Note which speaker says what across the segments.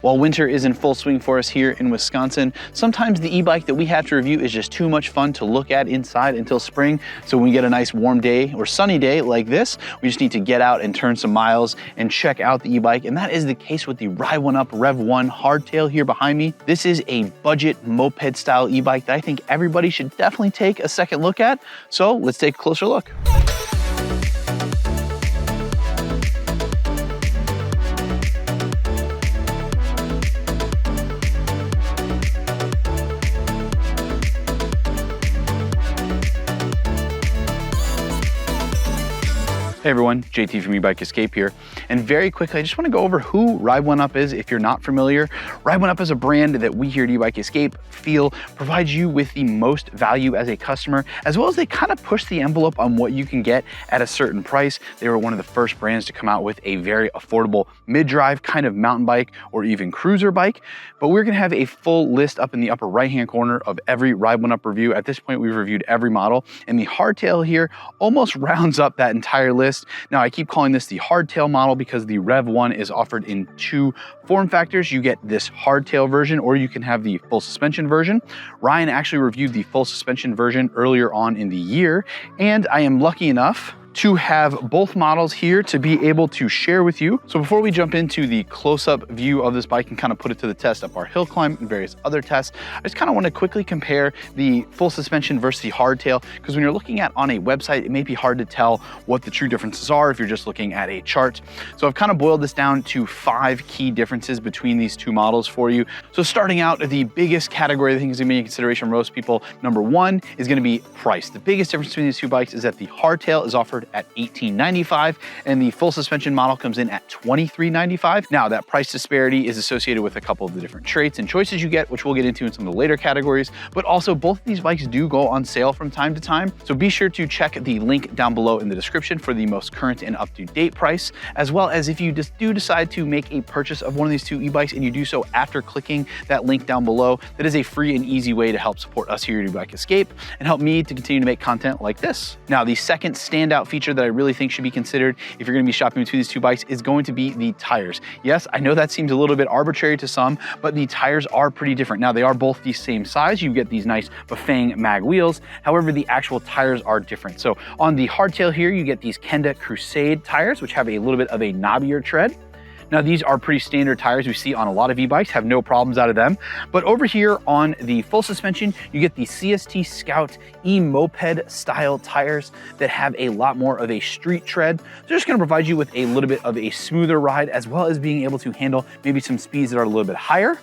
Speaker 1: While winter is in full swing for us here in Wisconsin, sometimes the e-bike that we have to review is just too much fun to look at inside until spring. So when we get a nice warm day or sunny day like this, we just need to get out and turn some miles and check out the e-bike. And that is the case with the Ride1Up Revv 1 Hardtail here behind me. This is a budget moped style e-bike that I think everybody should definitely take a second look at. So let's take a closer look. Hey everyone, JT from Ebike Escape here. And very quickly, I just want to go over who Ride1Up is if you're not familiar. Ride1Up is a brand that we here at Ebike Escape feel provides you with the most value as a customer, as well as they kind of push the envelope on what you can get at a certain price. They were one of the first brands to come out with a very affordable mid-drive kind of mountain bike or even cruiser bike. But we're going to have a full list up in the upper right-hand corner of every Ride1Up review. At this point, we've reviewed every model, and the Hardtail here almost rounds up that entire list. Now, I keep calling this the Hardtail model because the Revv 1 is offered in two form factors. You get this Hardtail version, or you can have the full suspension version. Ryan actually reviewed the full suspension version earlier on in the year, and I am lucky enough to have both models here to be able to share with you. So before we jump into the close-up view of this bike and kind of put it to the test up our hill climb and various other tests, I just kind of want to quickly compare the full suspension versus the hardtail, because when you're looking at on a website, it may be hard to tell what the true differences are if you're just looking at a chart. So I've kind of boiled this down to 5 key differences between these two models for you. So starting out, the biggest category I think is going to be in consideration for most people, number 1 is going to be price. The biggest difference between these two bikes is that the hardtail is offered at $18.95 and the full suspension model comes in at $23.95. Now that price disparity is associated with a couple of the different traits and choices you get, which we'll get into in some of the later categories, but also both of these bikes do go on sale from time to time. So be sure to check the link down below in the description for the most current and up-to-date price, as well as if you just do decide to make a purchase of one of these two e-bikes and you do so after clicking that link down below, that is a free and easy way to help support us here at Ebike Escape and help me to continue to make content like this. Now, the second standout feature that I really think should be considered if you're going to be shopping between these two bikes is going to be the tires. Yes, I know that seems a little bit arbitrary to some, but the tires are pretty different. Now, they are both the same size. You get these nice Bafang mag wheels. However, the actual tires are different. So on the hardtail here, you get these Kenda Crusade tires, which have a little bit of a knobbier tread. Now, these are pretty standard tires we see on a lot of e-bikes, have no problems out of them. But over here on the full suspension, you get the CST Scout e-moped style tires that have a lot more of a street tread. They're just gonna provide you with a little bit of a smoother ride, as well as being able to handle maybe some speeds that are a little bit higher.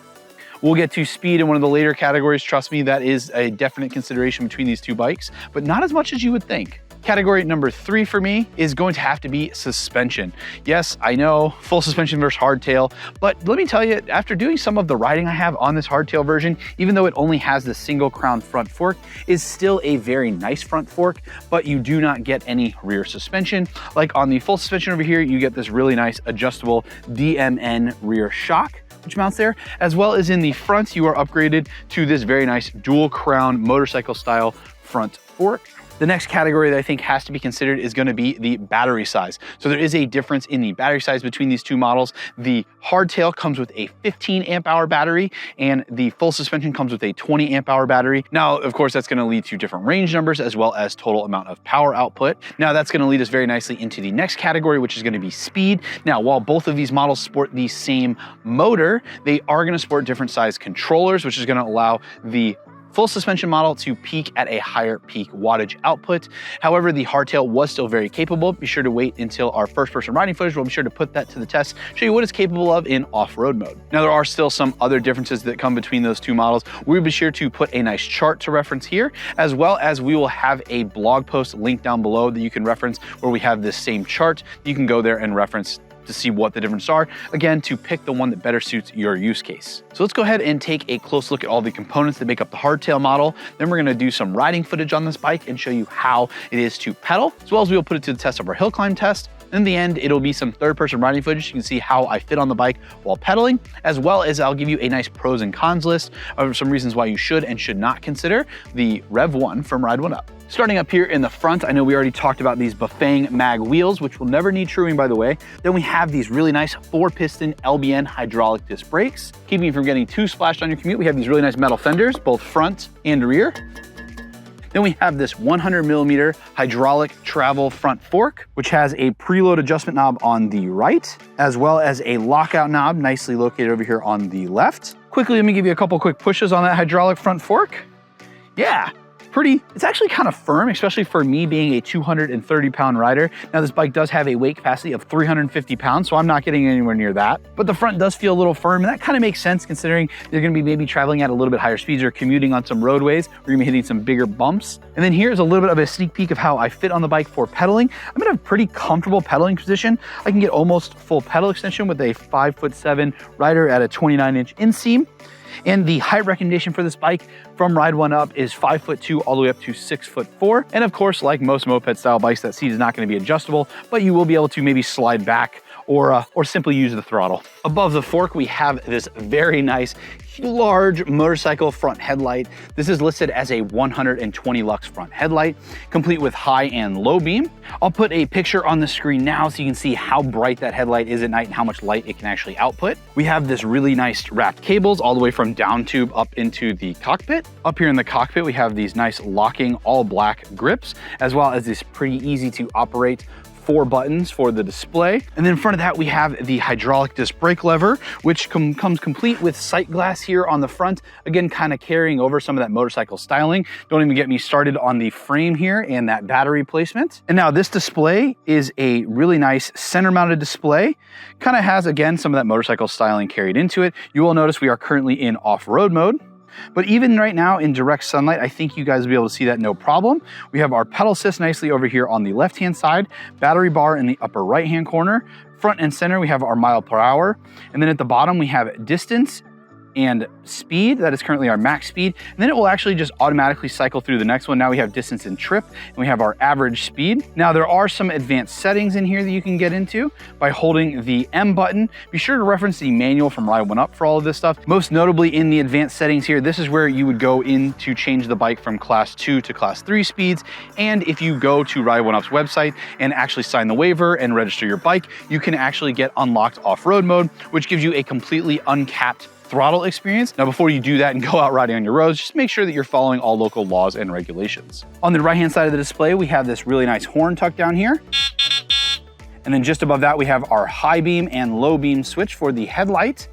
Speaker 1: We'll get to speed in one of the later categories. Trust me, that is a definite consideration between these two bikes, but not as much as you would think. Category number 3 for me is going to have to be suspension. Yes, I know, full suspension versus hardtail, but let me tell you, after doing some of the riding I have on this hardtail version, even though it only has the single crown front fork, is still a very nice front fork, but you do not get any rear suspension. Like on the full suspension over here, you get this really nice adjustable DMN rear shock, which mounts there, as well as in the front, you are upgraded to this very nice dual crown motorcycle style front fork. The next category that I think has to be considered is going to be the battery size. So there is a difference in the battery size between these two models. The hardtail comes with a 15 amp hour battery and the full suspension comes with a 20 amp hour battery. Now, of course, that's going to lead to different range numbers as well as total amount of power output. Now, that's going to lead us very nicely into the next category, which is going to be speed. Now, while both of these models sport the same motor, they are going to sport different size controllers, which is going to allow the full suspension model to peak at a higher peak wattage output. However, the hardtail was still very capable. Be sure to wait until our first person riding footage. We'll be sure to put that to the test, show you what it's capable of in off-road mode. Now, there are still some other differences that come between those two models. We'll be sure to put a nice chart to reference here, as well as we will have a blog post linked down below that you can reference where we have this same chart. You can go there and reference to see what the differences are, again, to pick the one that better suits your use case. So let's go ahead and take a close look at all the components that make up the hardtail model. Then we're gonna do some riding footage on this bike and show you how it is to pedal, as well as we will put it to the test of our hill climb test. In the end, it'll be some third-person riding footage. You can see how I fit on the bike while pedaling, as well as I'll give you a nice pros and cons list of some reasons why you should and should not consider the Rev 1 from Ride1Up. Starting up here in the front, I know we already talked about these Bafang mag wheels, which will never need truing, by the way. Then we have these really nice 4-piston LBN hydraulic disc brakes, keeping you from getting too splashed on your commute. We have these really nice metal fenders, both front and rear. Then we have this 100mm hydraulic travel front fork, which has a preload adjustment knob on the right, as well as a lockout knob nicely located over here on the left. Quickly, let me give you a couple quick pushes on that hydraulic front fork. Yeah. It's actually kind of firm, especially for me being a 230-pound rider. Now, this bike does have a weight capacity of 350 pounds, so I'm not getting anywhere near that. But the front does feel a little firm, and that kind of makes sense considering you're gonna be maybe traveling at a little bit higher speeds or commuting on some roadways where you're gonna be hitting some bigger bumps. And then here's a little bit of a sneak peek of how I fit on the bike for pedaling. I'm in a pretty comfortable pedaling position. I can get almost full pedal extension with a 5'7" rider at a 29-inch inseam. And the height recommendation for this bike from Ride1Up is 5'2" all the way up to 6'4". And of course, like most moped style bikes, that seat is not going to be adjustable, but you will be able to maybe slide back or simply use the throttle. Above the fork, we have this very nice, large motorcycle front headlight. This is listed as a 120 lux front headlight, complete with high and low beam. I'll put a picture on the screen now so you can see how bright that headlight is at night and how much light it can actually output. We have this really nice wrapped cables all the way from down tube up into the cockpit. Up here in the cockpit, we have these nice locking all black grips, as well as this pretty easy to operate 4 buttons for the display. And then in front of that, we have the hydraulic disc brake lever, which comes complete with sight glass here on the front. Again, kind of carrying over some of that motorcycle styling. Don't even get me started on the frame here and that battery placement. And now this display is a really nice center mounted display. Kind of has, again, some of that motorcycle styling carried into it. You will notice we are currently in off-road mode. But even right now in direct sunlight, I think you guys will be able to see that no problem. We have our pedal assist nicely over here on the left-hand side, battery bar in the upper right-hand corner. Front and center, we have our mile per hour. And then at the bottom, we have distance and speed. That is currently our max speed. And then it will actually just automatically cycle through the next one. Now we have distance and trip, and we have our average speed. Now there are some advanced settings in here that you can get into by holding the M button. Be sure to reference the manual from Ride1Up for all of this stuff. Most notably in the advanced settings here, this is where you would go in to change the bike from class 2 to class 3 speeds. And if you go to Ride1Up's website and actually sign the waiver and register your bike, you can actually get unlocked off-road mode, which gives you a completely uncapped throttle experience. Now, before you do that and go out riding on your roads, just make sure that you're following all local laws and regulations. On the right-hand side of the display, we have this really nice horn tucked down here. And then just above that, we have our high beam and low beam switch for the headlight.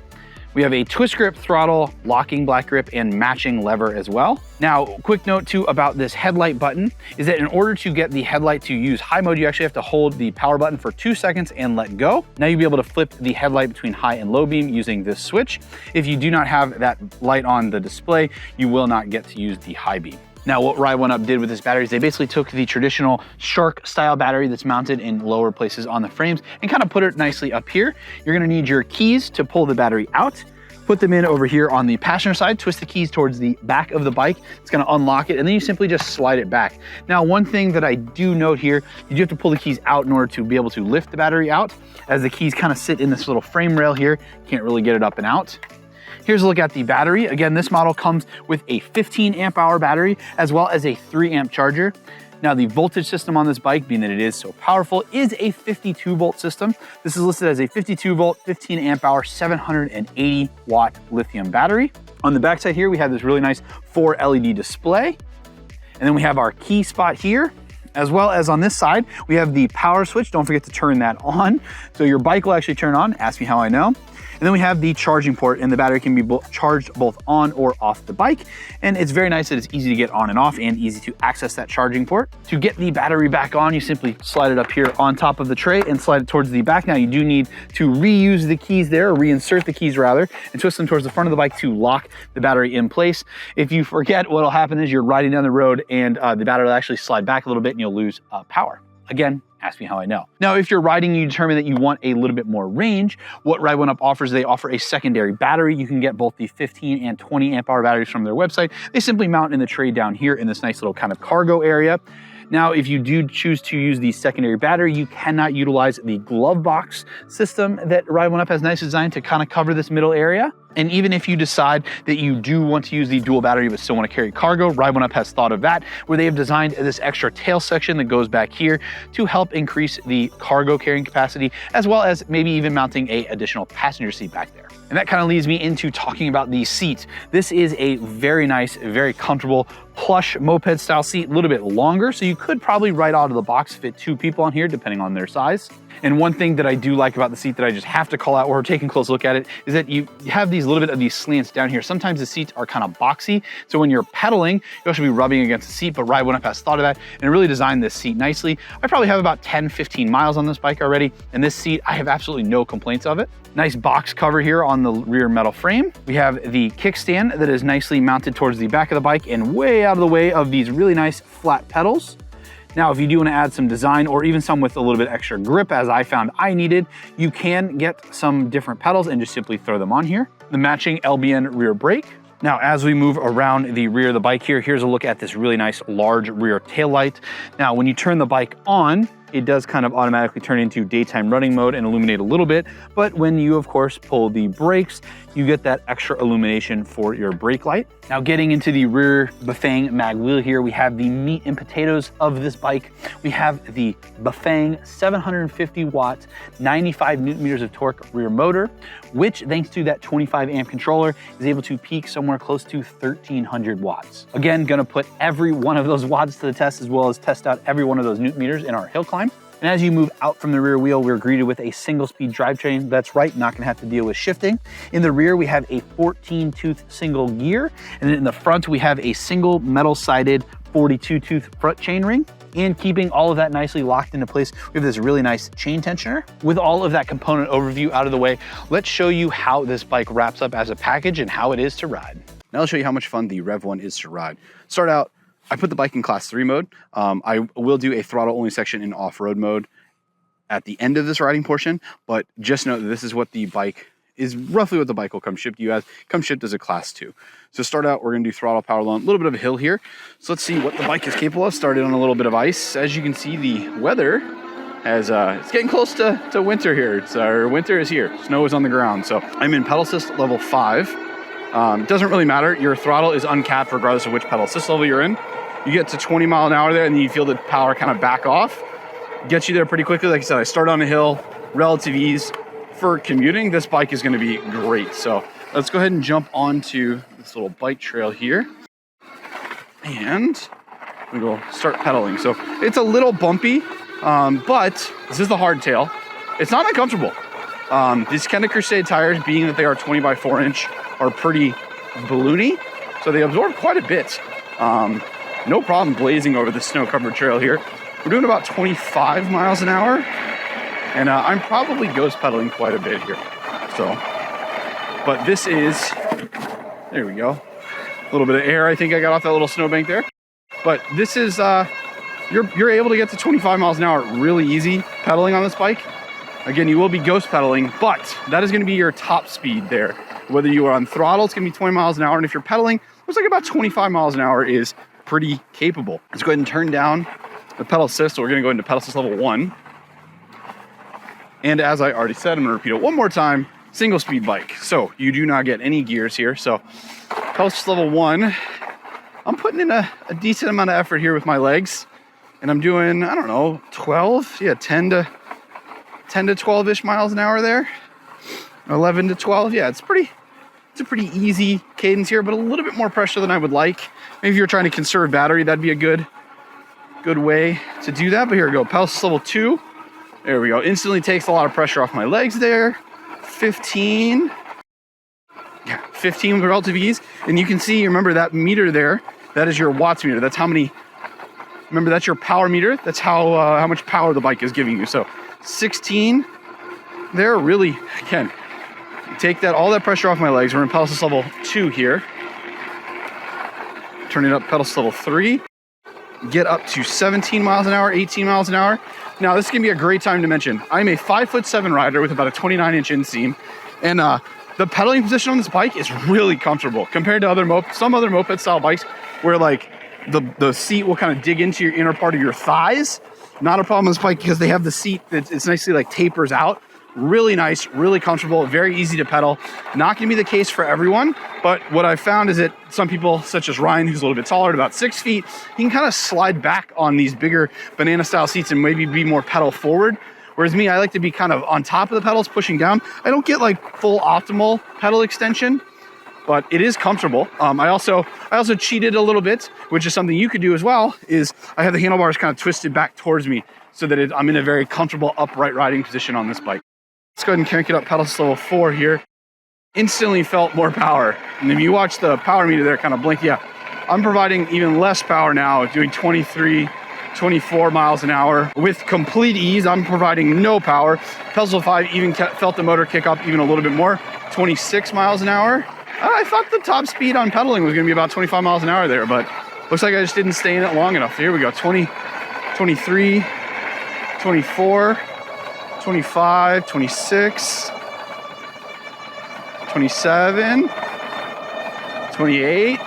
Speaker 1: We have a twist grip throttle, locking black grip, and matching lever as well. Now, quick note too about this headlight button is that in order to get the headlight to use high mode, you actually have to hold the power button for 2 seconds and let go. Now you'll be able to flip the headlight between high and low beam using this switch. If you do not have that light on the display, you will not get to use the high beam. Now, what Ride1Up did with this battery is they basically took the traditional Shark style battery that's mounted in lower places on the frames and kind of put it nicely up here. You're gonna need your keys to pull the battery out. Put them in over here on the passenger side, twist the keys towards the back of the bike. It's gonna unlock it, and then you simply just slide it back. Now, one thing that I do note here, you do have to pull the keys out in order to be able to lift the battery out, as the keys kind of sit in this little frame rail here. Can't really get it up and out. Here's a look at the battery. Again, this model comes with a 15 amp hour battery as well as a 3 amp charger. Now, the voltage system on this bike, being that it is so powerful, is a 52 volt system. This is listed as a 52 volt, 15 amp hour, 780 watt lithium battery. On the backside here, we have this really nice 4 LED display. And then we have our key spot here. As well as on this side, we have the power switch. Don't forget to turn that on. So your bike will actually turn on. Ask me how I know. And then we have the charging port, and the battery can be charged both on or off the bike. And it's very nice that it's easy to get on and off and easy to access that charging port. To get the battery back on, you simply slide it up here on top of the tray and slide it towards the back. Now you do need to reuse the keys there, or reinsert the keys rather, and twist them towards the front of the bike to lock the battery in place. If you forget, what'll happen is you're riding down the road and the battery will actually slide back a little bit and you'll lose power. Again, ask me how I know. Now, if you're riding and you determine that you want a little bit more range, what Ride1Up offers, they offer a secondary battery. You can get both the 15 and 20 amp hour batteries from their website. They simply mount in the tray down here in this nice little kind of cargo area. Now, if you do choose to use the secondary battery, you cannot utilize the glove box system that Ride1Up has nicely designed to kind of cover this middle area. And even if you decide that you do want to use the dual battery but still want to carry cargo, Ride1Up has thought of that, where they have designed this extra tail section that goes back here to help increase the cargo carrying capacity, as well as maybe even mounting an additional passenger seat back there. And that kind of leads me into talking about the seat. This is a very nice, very comfortable, plush moped style seat, a little bit longer, so you could probably right out of the box fit 2 people on here, depending on their size. And one thing that I do like about the seat that I just have to call out, or taking a close look at it, is that you have these little bit of these slants down here. Sometimes the seats are kind of boxy, so when you're pedaling, you'll actually be rubbing against the seat, but Ride1Up has thought of that and really designed this seat nicely. I probably have about 10, 15 miles on this bike already, and this seat, I have absolutely no complaints of it. Nice box cover here on the rear metal frame. We have the kickstand that is nicely mounted towards the back of the bike and way out of the way of these really nice flat pedals. Now, if you do want to add some design or even some with a little bit extra grip, as I found I needed, you can get some different pedals and just simply throw them on here. The matching LBN rear brake. Now, as we move around the rear of the bike here, here's a look at this really nice large rear tail light. Now, when you turn the bike on, it does kind of automatically turn into daytime running mode and illuminate a little bit. But when you, of course, pull the brakes, you get that extra illumination for your brake light. Now, getting into the rear Bafang mag wheel here, we have the meat and potatoes of this bike. We have the Bafang 750 watt, 95 Newton meters of torque rear motor, which, thanks to that 25 amp controller, is able to peak somewhere close to 1300 watts. Again, gonna put every one of those watts to the test, as well as test out every one of those Newton meters in our hill climb. And as you move out from the rear wheel, we're greeted with a single speed drivetrain. That's right, not gonna have to deal with shifting. In the rear, we have a 14 tooth single gear. And then in the front, we have a single metal sided 42 tooth front chainring. And keeping all of that nicely locked into place, we have this really nice chain tensioner. With all of that component overview out of the way, let's show you how this bike wraps up as a package and how it is to ride. Now I'll show you how much fun the Rev 1 is to ride. Start out, I put the bike in class 3 mode. I will do a throttle only section in off-road mode at the end of this riding portion, but just know that this is what the bike is, roughly what the bike will come shipped to you as, comes shipped as a class 2. So start out, we're gonna do throttle power low, a little bit of a hill here. So let's see what the bike is capable of. Started on a little bit of ice. As you can see, the weather has, it's getting close to winter here. Winter is here, snow is on the ground. So I'm in pedal assist level 5. It doesn't really matter, your throttle is uncapped regardless of which pedal assist level you're in. You get to 20 mile an hour there and then you feel the power kind of back off. Gets you there pretty quickly. Like I said, I start on a hill, relative ease. For commuting, this bike is gonna be great. So let's go ahead and jump onto this little bike trail here. And we will start pedaling. So it's a little bumpy, but this is the hardtail. It's not uncomfortable. These Kenda Crusade tires, being that they are 20 by 4 inch, are pretty balloony. So they absorb quite a bit. No problem blazing over the snow-covered trail here. We're doing about 25 miles an hour, and I'm probably ghost pedaling quite a bit here. So, but this is, there we go. A little bit of air, I think I got off that little snowbank there. But this is, you're able to get to 25 miles an hour really easy pedaling on this bike. Again, you will be ghost pedaling, but that is gonna be your top speed there. Whether you are on throttle, it's gonna be 20 miles an hour, and if you're pedaling, looks like about 25 miles an hour is pretty capable. Let's go ahead and turn down the pedal assist. So we're gonna go into pedal assist level 1. And as I already said, I'm gonna repeat it one more time, single speed bike. So you do not get any gears here. So pedal assist level 1, I'm putting in a decent amount of effort here with my legs. And I'm doing, I don't know, 12, yeah, 10 to 12-ish miles an hour there. 11 to 12, yeah, it's a pretty easy cadence here, but a little bit more pressure than I would like. Maybe if you're trying to conserve battery, that'd be a good way to do that. But here we go, pedal assist level 2. There we go, instantly takes a lot of pressure off my legs there. 15 with relative ease. And you can see, remember that meter there, that is your watts meter. That's how many, remember that's your power meter. That's how much power the bike is giving you. So 16 there, really, again, take that, all that pressure off my legs. We're in pedal assist level 2 here. Turn it up, pedal assist level 3. Get up to 17 miles an hour, 18 miles an hour. Now, this is gonna be a great time to mention, I'm a 5'7" rider with about a 29-inch inseam, and the pedaling position on this bike is really comfortable compared to some other moped style bikes where like the seat will kind of dig into your inner part of your thighs. Not a problem on this bike because they have the seat that it's nicely like tapers out. Really nice, really comfortable, very easy to pedal. Not gonna be the case for everyone, but what I found is that some people, such as Ryan, who's a little bit taller at about 6 feet, he can kind of slide back on these bigger banana style seats and maybe be more pedal forward. Whereas me, I like to be kind of on top of the pedals, pushing down. I don't get like full optimal pedal extension, but it is comfortable. I also cheated a little bit, which is something you could do as well, is I have the handlebars kind of twisted back towards me so that I'm in a very comfortable upright riding position on this bike. Let's go ahead and crank it up, pedal to level 4 here. Instantly felt more power. And if you watch the power meter there kind of blink, yeah, I'm providing even less power now, doing 23, 24 miles an hour with complete ease. I'm providing no power. Pedal to level 5 even felt the motor kick up even a little bit more, 26 miles an hour. I thought the top speed on pedaling was gonna be about 25 miles an hour there, but looks like I just didn't stay in it long enough. Here we go, 20, 23, 24, 25, 26, 27, 28,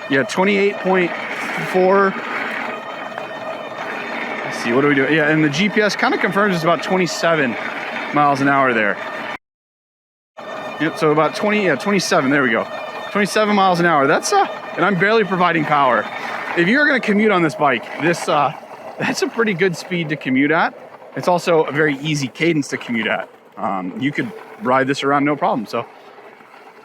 Speaker 1: yeah, 28.4. Let's see, what do we do? Yeah, and the GPS kind of confirms it's about 27 miles an hour there. Yep, so about 20, yeah, 27, there we go. 27 miles an hour, that's, and I'm barely providing power. If you're gonna commute on this bike, that's a pretty good speed to commute at. It's also a very easy cadence to commute at. You could ride this around no problem. So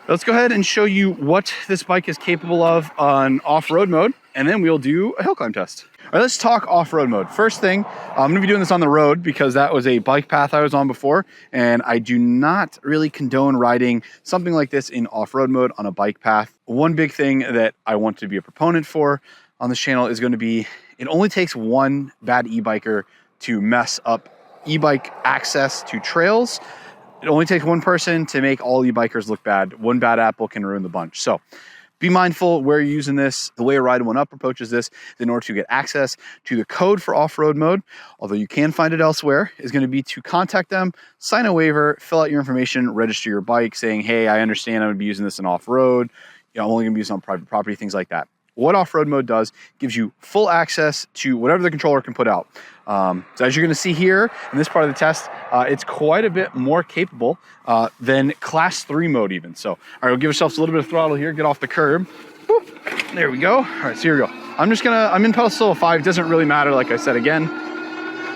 Speaker 1: let's go ahead and show you what this bike is capable of on off-road mode, and then we'll do a hill climb test. All right, let's talk off-road mode. First thing, I'm gonna be doing this on the road because that was a bike path I was on before, and I do not really condone riding something like this in off-road mode on a bike path. One big thing that I want to be a proponent for on this channel is gonna be, it only takes one bad e-biker to mess up e-bike access to trails. It only takes one person to make all e-bikers look bad. One bad apple can ruin the bunch. So be mindful where you're using this. The way Ride1Up approaches this is in order to get access to the code for off-road mode, although you can find it elsewhere, is going to be to contact them, sign a waiver, fill out your information, register your bike saying, hey, I understand I'm going to be using this in off-road. You know, I'm only going to be using it on private property, things like that. What off-road mode does, gives you full access to whatever the controller can put out. So as you're gonna see here in this part of the test, it's quite a bit more capable than class 3 mode even. So, all right, we'll give ourselves a little bit of throttle here, get off the curb. Whoop. There we go. All right, so here we go. I'm in pedal to level 5. It doesn't really matter, like I said again,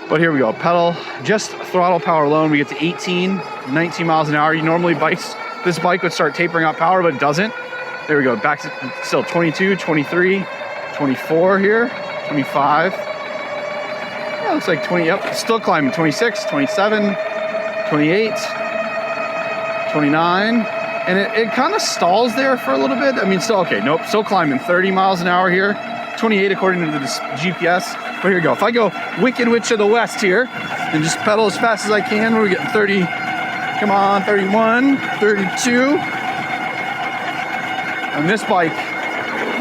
Speaker 1: but here we go. Pedal, just throttle power alone. We get to 18, 19 miles an hour. You normally this bike would start tapering out power, but it doesn't. There we go, back to still 22, 23, 24 here, 25. Yeah, looks like 20, yep, still climbing, 26, 27, 28, 29. And it kind of stalls there for a little bit. I mean, still, okay, nope, still climbing 30 miles an hour here, 28 according to the GPS. But here we go, if I go wicked witch to the west here and just pedal as fast as I can, we're getting 30, come on, 31, 32. On this bike,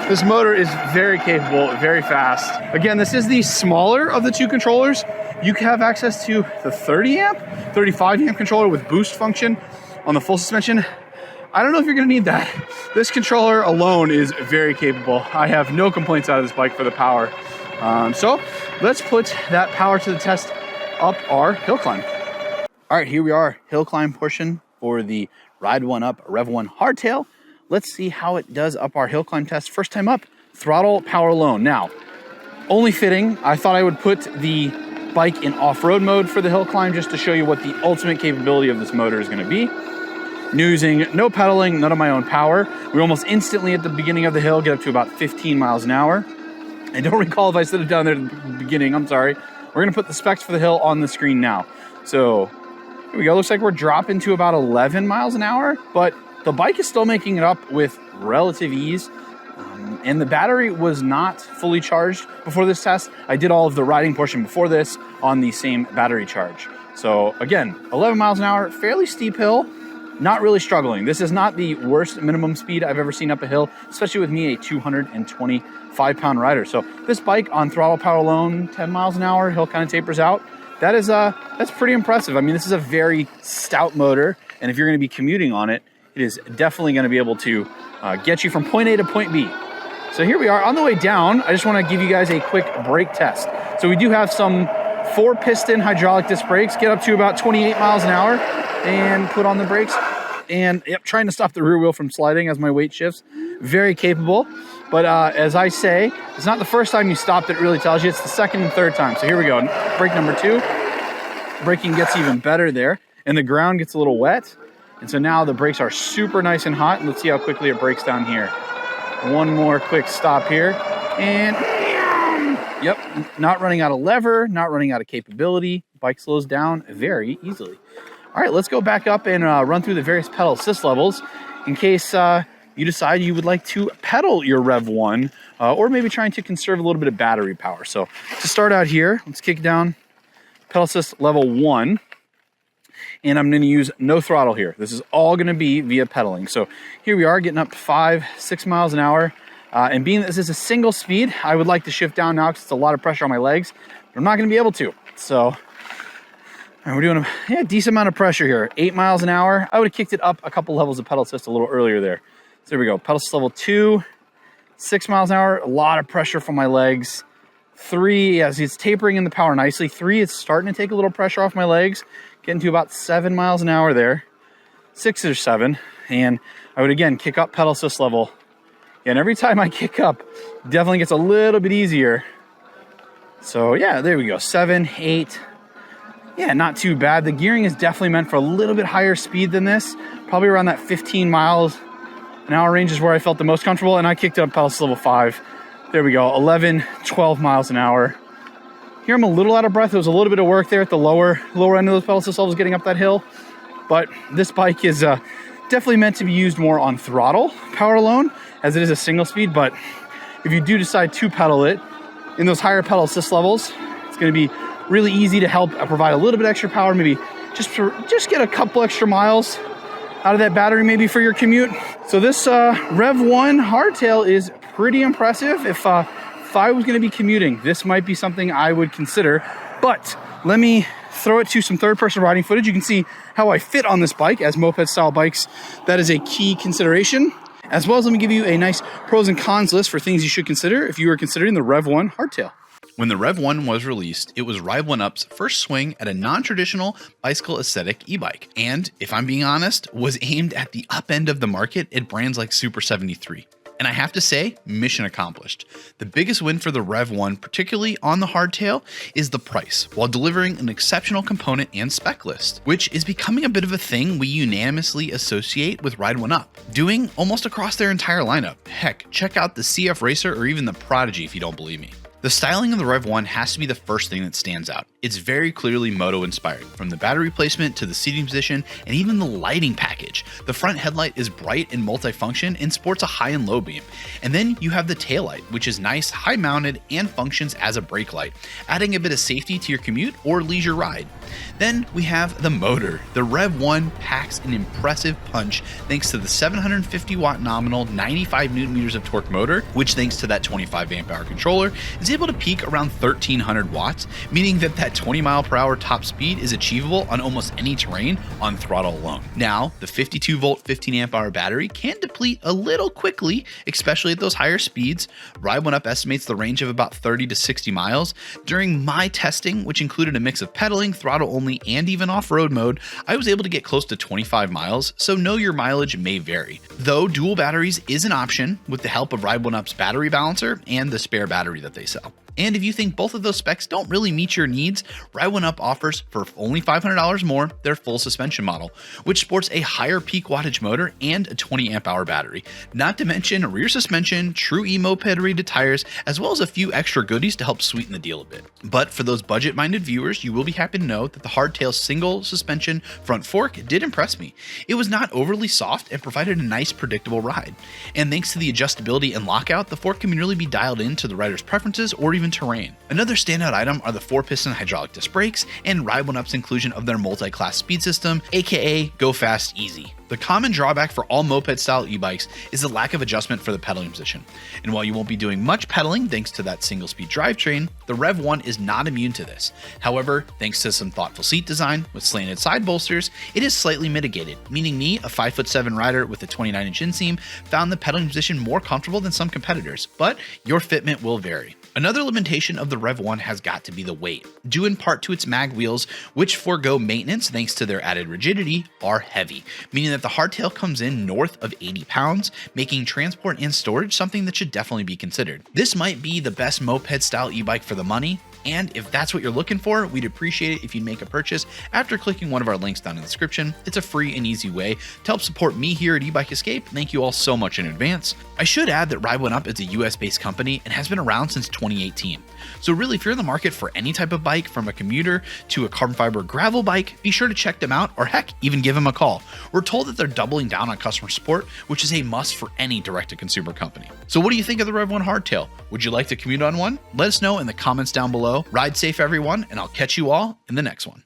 Speaker 1: this motor is very capable, very fast. Again, this is the smaller of the two controllers. You can have access to the 30 amp, 35 amp controller with boost function on the full suspension. I don't know if you're gonna need that. This controller alone is very capable. I have no complaints out of this bike for the power. So let's put that power to the test up our hill climb. All right, here we are, hill climb portion for the Ride1Up Revv 1 Hardtail. Let's see how it does up our hill climb test. First time up, throttle power alone. Now, only fitting, I thought I would put the bike in off-road mode for the hill climb just to show you what the ultimate capability of this motor is gonna be. Using no pedaling, none of my own power. We almost instantly at the beginning of the hill get up to about 15 miles an hour. I don't recall if I said it down there at the beginning, I'm sorry. We're gonna put the specs for the hill on the screen now. So here we go, looks like we're dropping to about 11 miles an hour, but the bike is still making it up with relative ease. And the battery was not fully charged before this test. I did all of the riding portion before this on the same battery charge. So again, 11 miles an hour, fairly steep hill, not really struggling. This is not the worst minimum speed I've ever seen up a hill, especially with me, a 225-pound rider. So this bike on throttle power alone, 10 miles an hour, hill kind of tapers out. That's pretty impressive. I mean, this is a very stout motor, and if you're gonna be commuting on it, it is definitely gonna be able to get you from point A to point B. So here we are on the way down. I just want to give you guys a quick brake test. So we do have some 4-piston hydraulic disc brakes, get up to about 28 miles an hour, and put on the brakes. And yep, trying to stop the rear wheel from sliding as my weight shifts. Very capable. But as I say, it's not the first time you stop that really tells you, it's the second and third time. So here we go, brake number 2. Braking gets even better there, and the ground gets a little wet. And so now the brakes are super nice and hot, and let's see how quickly it breaks down here. One more quick stop here, and yep, not running out of lever, not running out of capability. Bike slows down very easily. All right, let's go back up and run through the various pedal assist levels in case you decide you would like to pedal your Rev 1 or maybe trying to conserve a little bit of battery power. So to start out here, let's kick down pedal assist level 1. And I'm going to use no throttle here. This is all going to be via pedaling. So here we are getting up to 5-6 miles an hour. And being that this is a single speed, I would like to shift down now because it's a lot of pressure on my legs. But I'm not going to be able to. So we're doing a decent amount of pressure here. 8 miles an hour. I would have kicked it up a couple levels of pedal assist a little earlier there. So there we go. Pedal assist level 2, 6 miles an hour. A lot of pressure from my legs. 3, as it's tapering in the power nicely. 3, it's starting to take a little pressure off my legs. Getting to about 7 miles an hour there. 6 or 7. And I would again kick up pedal assist level. And every time I kick up, definitely gets a little bit easier. So yeah, there we go. 7, 8. Yeah, not too bad. The gearing is definitely meant for a little bit higher speed than this. Probably around that 15 miles an hour range is where I felt the most comfortable. And I kicked it up pedal assist level 5. There we go. 11, 12 miles an hour. Here I'm a little out of breath. There was a little bit of work there at the lower end of those pedal assist levels getting up that hill. But this bike is definitely meant to be used more on throttle power alone, as it is a single speed. But if you do decide to pedal it in those higher pedal assist levels, it's going to be really easy to help provide a little bit extra power, maybe just get a couple extra miles out of that battery maybe for your commute. So this Rev 1 Hardtail is pretty impressive. If I was going to be commuting, this might be something I would consider. But let me throw it to some third-person riding footage. You can see how I fit on this bike. As moped-style bikes, that is a key consideration. As well as let me give you a nice pros and cons list for things you should consider if you are considering the Rev 1 Hardtail.
Speaker 2: When the Rev 1 was released, it was Ride1Up's first swing at a non-traditional bicycle aesthetic e-bike. And if I'm being honest, was aimed at the up end of the market at brands like Super 73. And I have to say, mission accomplished. The biggest win for the Rev 1, particularly on the hardtail, is the price, while delivering an exceptional component and spec list, which is becoming a bit of a thing we unanimously associate with Ride1Up, doing almost across their entire lineup. Heck, check out the CF Racer or even the Prodigy if you don't believe me. The styling of the Rev 1 has to be the first thing that stands out. It's very clearly moto inspired, from the battery placement to the seating position and even the lighting package. The front headlight is bright and multifunction and sports a high and low beam. And then you have the taillight, which is nice, high mounted, and functions as a brake light, adding a bit of safety to your commute or leisure ride. Then we have the motor. The Rev 1 packs an impressive punch thanks to the 750 watt nominal 95 newton meters of torque motor, which thanks to that 25 amp hour controller is able to peak around 1300 watts, meaning that 20 mile per hour top speed is achievable on almost any terrain on throttle alone. Now, the 52 volt 15 amp hour battery can deplete a little quickly, especially at those higher speeds. Ride1Up estimates the range of about 30 to 60 miles. During my testing, which included a mix of pedaling, throttle only, and even off-road mode, I was able to get close to 25 miles, so know your mileage may vary. Though dual batteries is an option with the help of Ride1Up's battery balancer and the spare battery that they sell. And if you think both of those specs don't really meet your needs, Ride1Up offers for only $500 more their full suspension model, which sports a higher peak wattage motor and a 20 amp hour battery, not to mention rear suspension, true e-moped rated tires, as well as a few extra goodies to help sweeten the deal a bit. But for those budget-minded viewers, you will be happy to know that the Hardtail single suspension front fork did impress me. It was not overly soft and provided a nice predictable ride. And thanks to the adjustability and lockout, the fork can really be dialed in to the rider's preferences or even uneven terrain. Another standout item are the 4-piston hydraulic disc brakes and Ride1Up's inclusion of their multi-class speed system, aka Go Fast Easy. The common drawback for all moped-style e-bikes is the lack of adjustment for the pedaling position. And while you won't be doing much pedaling thanks to that single-speed drivetrain, the Revv 1 is not immune to this. However, thanks to some thoughtful seat design with slanted side bolsters, it is slightly mitigated, meaning me, a 5'7" rider with a 29-inch inseam, found the pedaling position more comfortable than some competitors, but your fitment will vary. Another limitation of the Revv 1 has got to be the weight, due in part to its mag wheels, which forego maintenance thanks to their added rigidity, are heavy, meaning that the hardtail comes in north of 80 pounds, making transport and storage something that should definitely be considered. This might be the best moped style e-bike for the money, and if that's what you're looking for, we'd appreciate it if you'd make a purchase after clicking one of our links down in the description. It's a free and easy way to help support me here at eBike Escape. Thank you all so much in advance. I should add that Ride1Up is a US-based company and has been around since 2018. So really, if you're in the market for any type of bike, from a commuter to a carbon fiber gravel bike, be sure to check them out, or heck, even give them a call. We're told that they're doubling down on customer support, which is a must for any direct-to-consumer company. So what do you think of the Revv 1 Hardtail? Would you like to commute on one? Let us know in the comments down below. Ride safe, everyone, and I'll catch you all in the next one.